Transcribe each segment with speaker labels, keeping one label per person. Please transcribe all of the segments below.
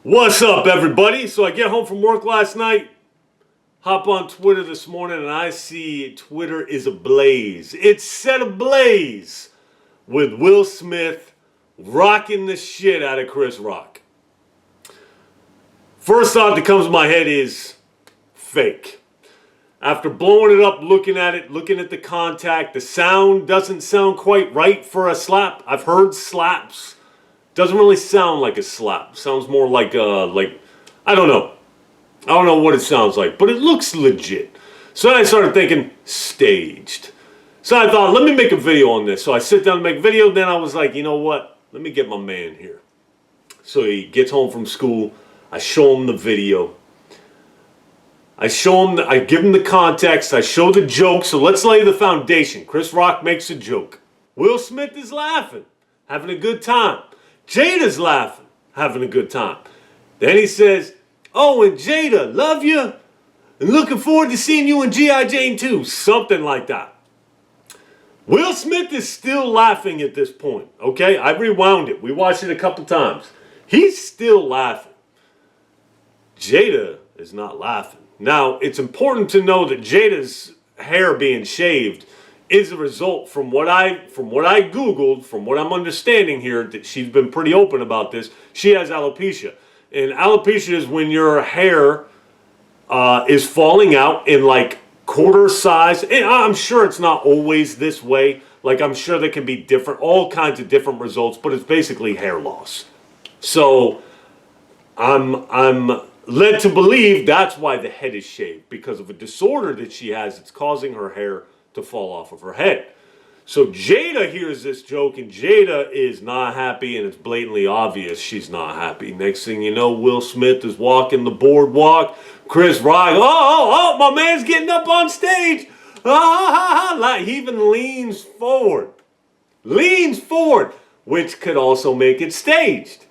Speaker 1: What's up, everybody? So I get home from work last night, hop on Twitter this morning, and I see Twitter is ablaze. It's set ablaze with Will Smith rocking the shit out of Chris Rock. First thought that comes to my head is fake. After blowing it up, looking at it, looking at the contact, the sound doesn't sound quite right for a slap. I've heard slaps. Doesn't really sound like a slap. Sounds more like I don't know. I don't know what it sounds like, but it looks legit. So I started thinking, staged. So I thought, let me make a video on this. So I sit down to make a video, then I was like, you know what? Let me get my man here. So he gets home from school. I show him the video. I give him the context. I show the joke. So let's lay the foundation. Chris Rock makes a joke. Will Smith is laughing, having a good time. Jada's laughing, having a good time. Then he says, oh, and Jada, love you, and looking forward to seeing you in G.I. Jane 2. Something like that. Will Smith is still laughing at this point, okay? I rewound it. We watched it a couple times. He's still laughing. Jada is not laughing. Now, it's important to know that Jada's hair being shaved is a result from what I Googled, from what I'm understanding here, that she's been pretty open about this. She has alopecia. And alopecia is when your hair is falling out in like quarter size. And I'm sure it's not always this way. Like, I'm sure there can be all kinds of different results, but it's basically hair loss. So I'm led to believe that's why the head is shaved, because of a disorder that she has. It's causing her hair to fall off of her head. So Jada hears this joke, and Jada is not happy, and it's blatantly obvious she's not happy. Next thing you know, Will Smith is walking the boardwalk. Chris Rock, oh, my man's getting up on stage. Like, he even leans forward, which could also make it staged.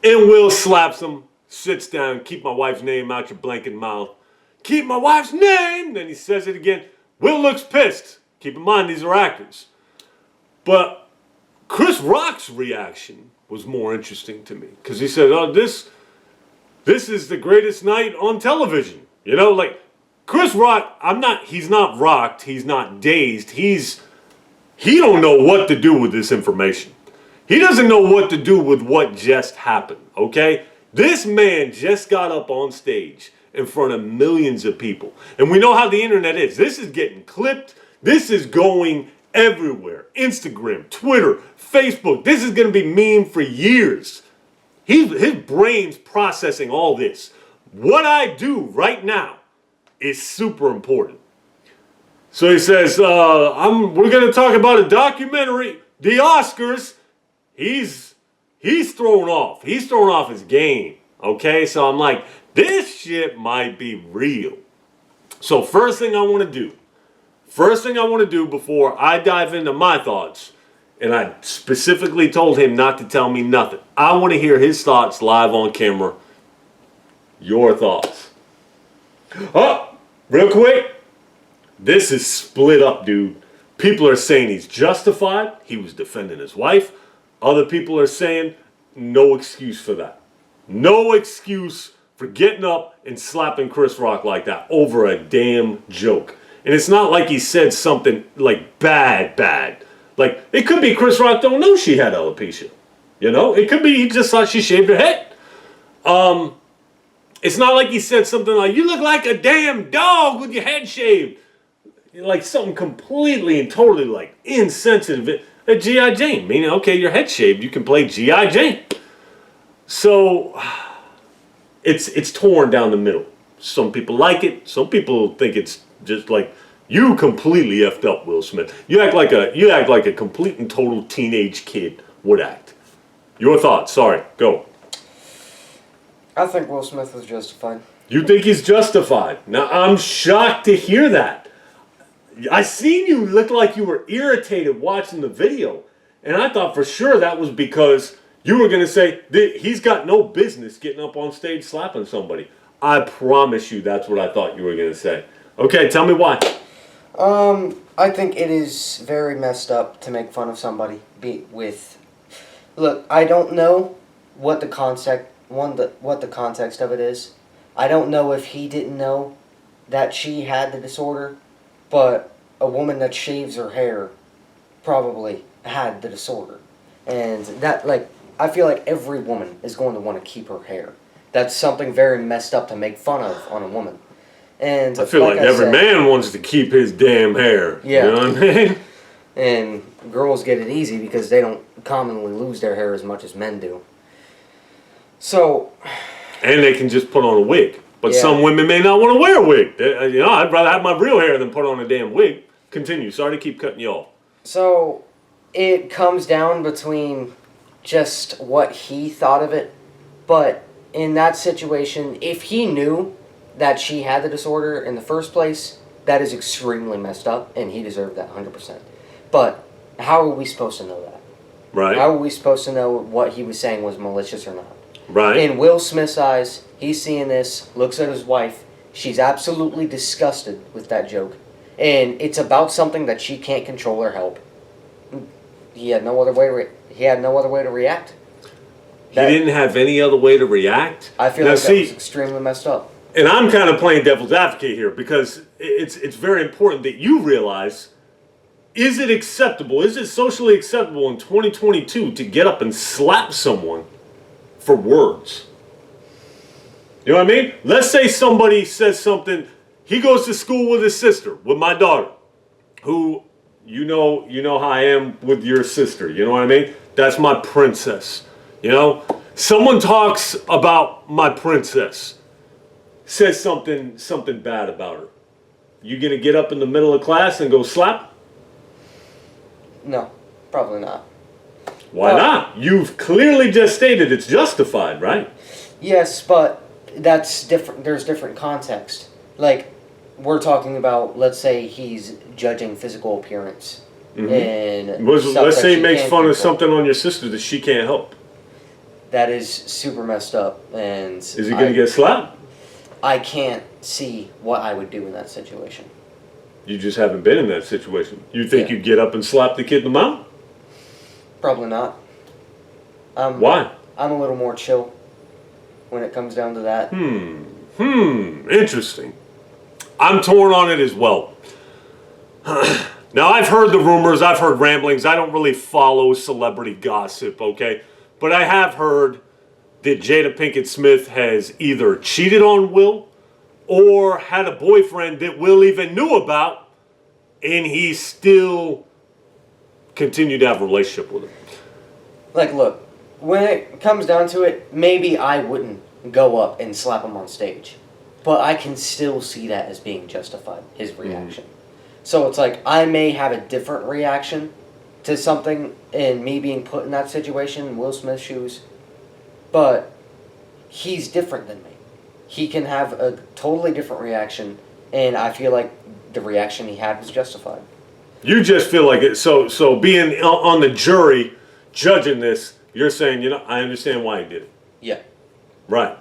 Speaker 1: And Will slaps him, sits down, keep my wife's name out your blanket mouth. Keep my wife's name. Then he says it again. Will looks pissed. Keep in mind, these are actors. But Chris Rock's reaction was more interesting to me, because he said, oh, this is the greatest night on television. You know, like, Chris Rock, he's not rocked, he's not dazed, he don't know what to do with this information. He doesn't know what to do with what just happened, okay? This man just got up on stage in front of millions of people. And we know how the internet is. This is getting clipped. This is going everywhere. Instagram, Twitter, Facebook. This is going to be meme for years. His brain's processing all this. What I do right now is super important. So he says, we're going to talk about a documentary, the Oscars. He's thrown off. He's thrown off his game. Okay, so I'm like, this shit might be real. So first thing I want to do before I dive into my thoughts, and I specifically told him not to tell me nothing. I want to hear his thoughts live on camera. Your thoughts. Oh, real quick. This is split up, dude. People are saying he's justified. He was defending his wife. Other people are saying no excuse for that. No excuse for getting up and slapping Chris Rock like that over a damn joke. And it's not like he said something like bad. Like, it could be Chris Rock don't know she had alopecia. You know? It could be he just thought she shaved her head. It's not like he said something like, you look like a damn dog with your head shaved. Like something completely and totally like insensitive. A G.I. Jane. Meaning, okay, your head shaved, you can play G.I. Jane. So, it's torn down the middle. Some people like it. Some people think it's just like, you completely effed up, Will Smith. You act like a complete and total teenage kid would act. Your thoughts? Sorry, go.
Speaker 2: I think Will Smith was justified.
Speaker 1: You think he's justified? Now, I'm shocked to hear that. I seen you look like you were irritated watching the video, and I thought for sure that was because you were going to say that he's got no business getting up on stage slapping somebody. I promise you that's what I thought you were going to say. Okay, tell me why.
Speaker 2: I think it is very messed up to make fun of somebody. Look, I don't know what the context of it is. I don't know if he didn't know that she had the disorder, but a woman that shaves her hair probably had the disorder. And that, like, I feel like every woman is going to want to keep her hair. That's something very messed up to make fun of on a woman. And
Speaker 1: I feel like every man wants to keep his damn hair.
Speaker 2: Yeah.
Speaker 1: You know what I mean?
Speaker 2: And girls get it easy because they don't commonly lose their hair as much as men do. So...
Speaker 1: And they can just put on a wig. But
Speaker 2: Yeah.
Speaker 1: some women may not want to wear a wig. You know, I'd rather have my real hair than put on a damn wig. Continue. Sorry to keep cutting you off.
Speaker 2: So, it comes down between just what he thought of it. But in that situation, if he knew that she had the disorder in the first place, that is extremely messed up, and he deserved that 100%. But how are we supposed to know that?
Speaker 1: Right.
Speaker 2: How are we supposed to know what he was saying was malicious or not?
Speaker 1: Right.
Speaker 2: In Will Smith's eyes, he's seeing this, looks at his wife. She's absolutely disgusted with that joke. And it's about something that she can't control or help. He had no other way to react.
Speaker 1: He didn't have any other way to react.
Speaker 2: I feel
Speaker 1: now,
Speaker 2: like that was extremely messed up.
Speaker 1: And I'm kind of playing devil's advocate here because it's very important that you realize, is it acceptable, is it socially acceptable in 2022 to get up and slap someone for words? You know what I mean? Let's say somebody says something. He goes to school with his sister, with my daughter, who, you know how I am with your sister. You know what I mean? That's my princess. You know? Someone talks about my princess, says something bad about her. You gonna get up in the middle of class and go slap?
Speaker 2: No, probably not.
Speaker 1: Why not? You've clearly just stated it's justified, right?
Speaker 2: Yes, but that's different. There's different context. Like, we're talking about, let's say he's judging physical appearance. And
Speaker 1: let's say he makes fun of
Speaker 2: control.
Speaker 1: something on your sister that she can't help.
Speaker 2: That is super messed up. And
Speaker 1: Is he going to get slapped?
Speaker 2: I can't see what I would do in that situation.
Speaker 1: You just haven't been in that situation. You think
Speaker 2: Yeah.
Speaker 1: you'd get up and slap the kid in the mouth?
Speaker 2: Probably not.
Speaker 1: Why?
Speaker 2: I'm a little more chill when it comes down to that.
Speaker 1: Interesting. I'm torn on it as well. Now, I've heard the rumors, I've heard ramblings. I don't really follow celebrity gossip, okay? But I have heard that Jada Pinkett Smith has either cheated on Will or had a boyfriend that Will even knew about, and he still continued to have a relationship with her.
Speaker 2: Like, look, when it comes down to it, maybe I wouldn't go up and slap him on stage. But I can still see that as being justified, his reaction. So it's like, I may have a different reaction to something and me being put in that situation, in Will Smith's shoes. But he's different than me. He can have a totally different reaction, and I feel like the reaction he had was justified.
Speaker 1: You just feel like it. So being on the jury, judging this, you're saying, I understand why he did it.
Speaker 2: Yeah.
Speaker 1: Right.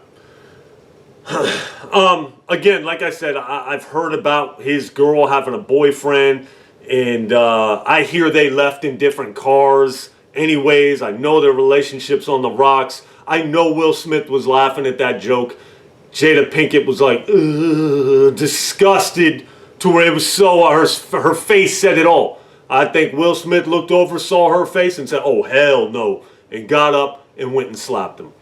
Speaker 1: Again, like I said, I've heard about his girl having a boyfriend, and I hear they left in different cars. Anyways, I know their relationship's on the rocks. I know Will Smith was laughing at that joke. Jada Pinkett was like, disgusted to where it was so, her face said it all. I think Will Smith looked over, saw her face, and said, oh, hell no, and got up and went and slapped him.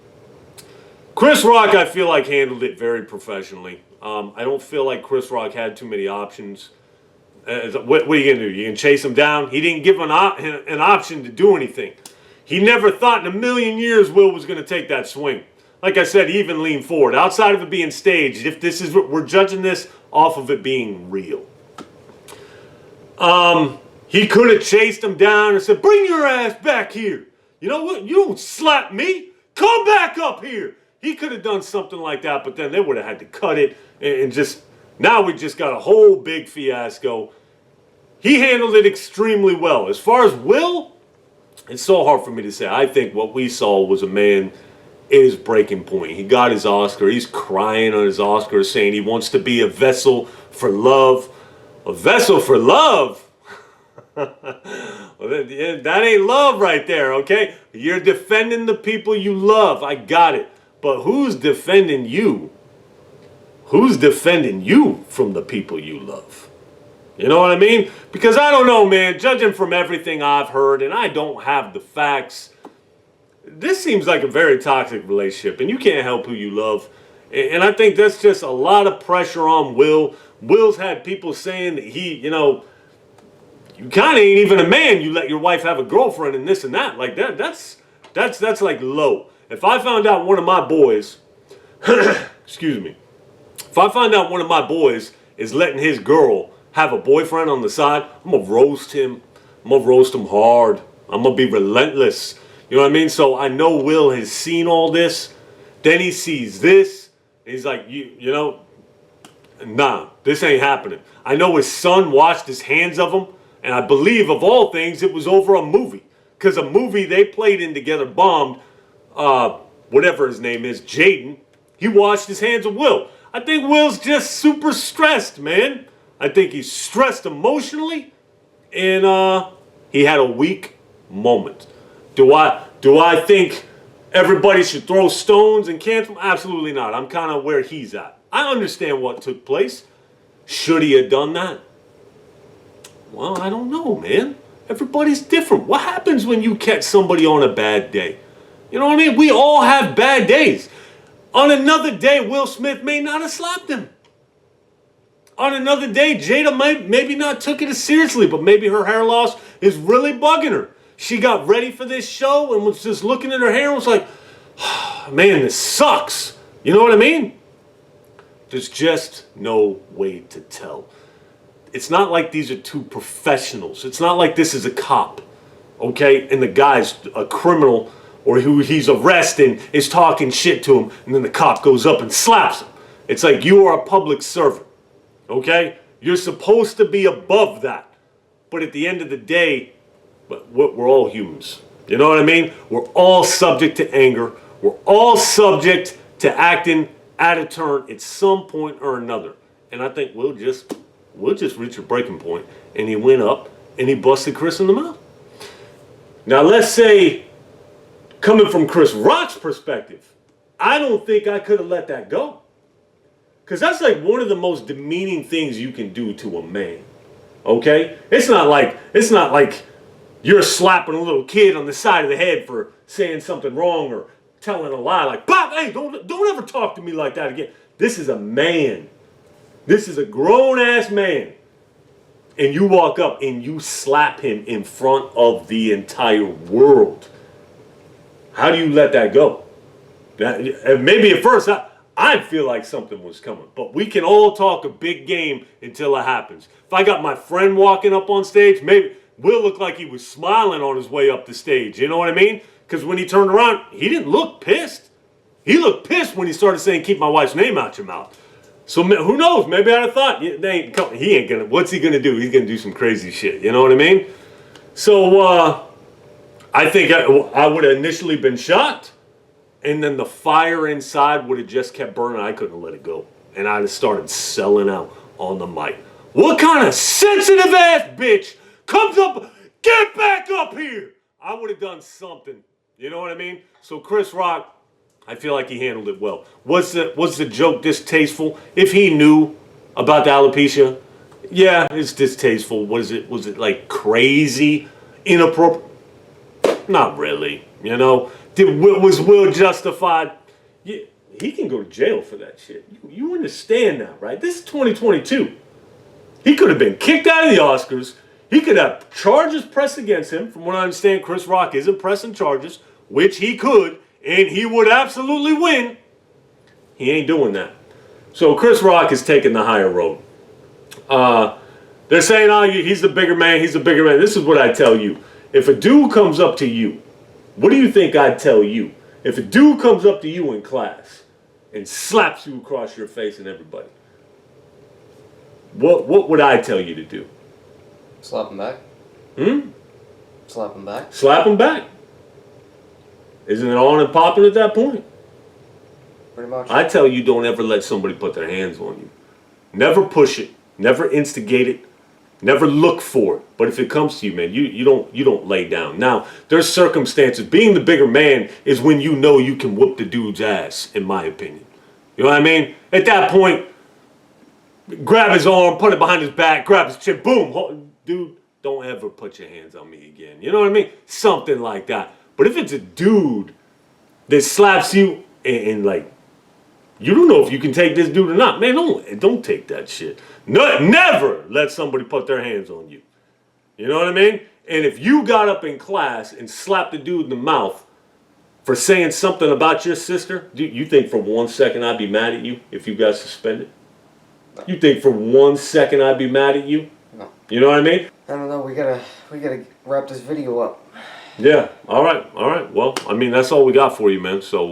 Speaker 1: Chris Rock, I feel like, handled it very professionally. I don't feel like Chris Rock had too many options. What are you going to do? You can chase him down? He didn't give an option to do anything. He never thought in a million years Will was going to take that swing. Like I said, he even leaned forward. Outside of it being staged, if this is what we're judging this off of it being real. He could have chased him down and said, bring your ass back here. You know what? You don't slap me. Come back up here. He could have done something like that, but then they would have had to cut it and just, now we just got a whole big fiasco. He handled it extremely well. As far as Will, it's so hard for me to say. I think what we saw was a man at his breaking point. He got his Oscar. He's crying on his Oscar, saying he wants to be a vessel for love. A vessel for love? Well, that ain't love right there, okay? You're defending the people you love. I got it. But who's defending you? Who's defending you from the people you love? You know what I mean? Because I don't know, man. Judging from everything I've heard, and I don't have the facts, this seems like a very toxic relationship, and you can't help who you love. And I think that's just a lot of pressure on Will. Will's had people saying that you kind of ain't even a man. You let your wife have a girlfriend and this and that. Like that's like low. If I found out one of my boys, excuse me, if I find out one of my boys is letting his girl have a boyfriend on the side, I'm gonna roast him. I'm gonna roast him hard. I'm gonna be relentless. You know what I mean? So I know Will has seen all this. Then he sees this. And he's like, you know, nah, this ain't happening. I know his son washed his hands of him. And I believe, of all things, it was over a movie. Because a movie they played in together bombed, whatever his name is, Jaden. He washed his hands of Will. I think Will's just super stressed, man. I think he's stressed emotionally. And he had a weak moment. Do I think everybody should throw stones and cancel him? Absolutely not. I'm kind of where he's at. I understand what took place. Should he have done that? Well, I don't know, man. Everybody's different. What happens when you catch somebody on a bad day? You know what I mean? We all have bad days. On another day, Will Smith may not have slapped him. On another day, Jada maybe not took it as seriously, but maybe her hair loss is really bugging her. She got ready for this show and was just looking at her hair and was like, oh, man, this sucks. You know what I mean? There's just no way to tell. It's not like these are two professionals. It's not like this is a cop, okay? And the guy's a criminal or who he's arresting is talking shit to him, and then the cop goes up and slaps him. It's like you are a public servant, okay? You're supposed to be above that. But at the end of the day, we're all humans. You know what I mean? We're all subject to anger. We're all subject to acting out of turn at some point or another. And I think we'll just reach a breaking point. And he went up and he busted Chris in the mouth. Now let's say, coming from Chris Rock's perspective, I don't think I could have let that go. Because that's like one of the most demeaning things you can do to a man. Okay? It's not like you're slapping a little kid on the side of the head for saying something wrong or telling a lie. Like, Pop, hey, don't ever talk to me like that again. This is a man. This is a grown-ass man. And you walk up and you slap him in front of the entire world. How do you let that go? Maybe at first I'd feel like something was coming. But we can all talk a big game until it happens. If I got my friend walking up on stage, maybe Will looked like he was smiling on his way up the stage. You know what I mean? Because when he turned around, he didn't look pissed. He looked pissed when he started saying, keep my wife's name out your mouth. So who knows? Maybe I'd have thought, he ain't gonna, what's he gonna do? He's gonna do some crazy shit. You know what I mean? So I think I would have initially been shocked. And then the fire inside would have just kept burning. I couldn't let it go. And I'd have started selling out on the mic. What kind of sensitive ass bitch comes up, get back up here? I would have done something. You know what I mean? So Chris Rock, I feel like he handled it well. Was the joke distasteful? If he knew about the alopecia, yeah, it's distasteful. Was it like crazy, inappropriate? Not really. You know, was Will justified? Yeah, he can go to jail for that shit. You understand now, right? This is 2022. He could have been kicked out of the Oscars. He could have charges pressed against him. From what I understand, Chris Rock isn't pressing charges, which he could, and he would absolutely win. He ain't doing that. So Chris Rock is taking the higher road. They're saying, oh, he's the bigger man, he's the bigger man. This is what I tell you. If a dude comes up to you, what do you think I'd tell you? If a dude comes up to you in class and slaps you across your face and everybody, what would I tell you to do?
Speaker 2: Slap him back. Slap him back.
Speaker 1: Slap him back. Isn't it on and popping at that point?
Speaker 2: Pretty much.
Speaker 1: I tell you, don't ever let somebody put their hands on you. Never push it. Never instigate it. Never look for it. But if it comes to you, man, you don't lay down. Now, there's circumstances. Being the bigger man is when you know you can whoop the dude's ass, in my opinion. You know what I mean? At that point, grab his arm, put it behind his back, grab his chin, boom. Dude, don't ever put your hands on me again. You know what I mean? Something like that. But if it's a dude that slaps you and like, you don't know if you can take this dude or not. Man, don't take that shit. No, never let somebody put their hands on you. You know what I mean? And if you got up in class and slapped the dude in the mouth for saying something about your sister, do you think for 1 second I'd be mad at you if you got suspended? No. You think for 1 second I'd be mad at you?
Speaker 2: No.
Speaker 1: You know what I mean?
Speaker 2: I don't know. We gotta wrap this video up.
Speaker 1: Yeah. All right. Well, I mean, that's all we got for you, man. So,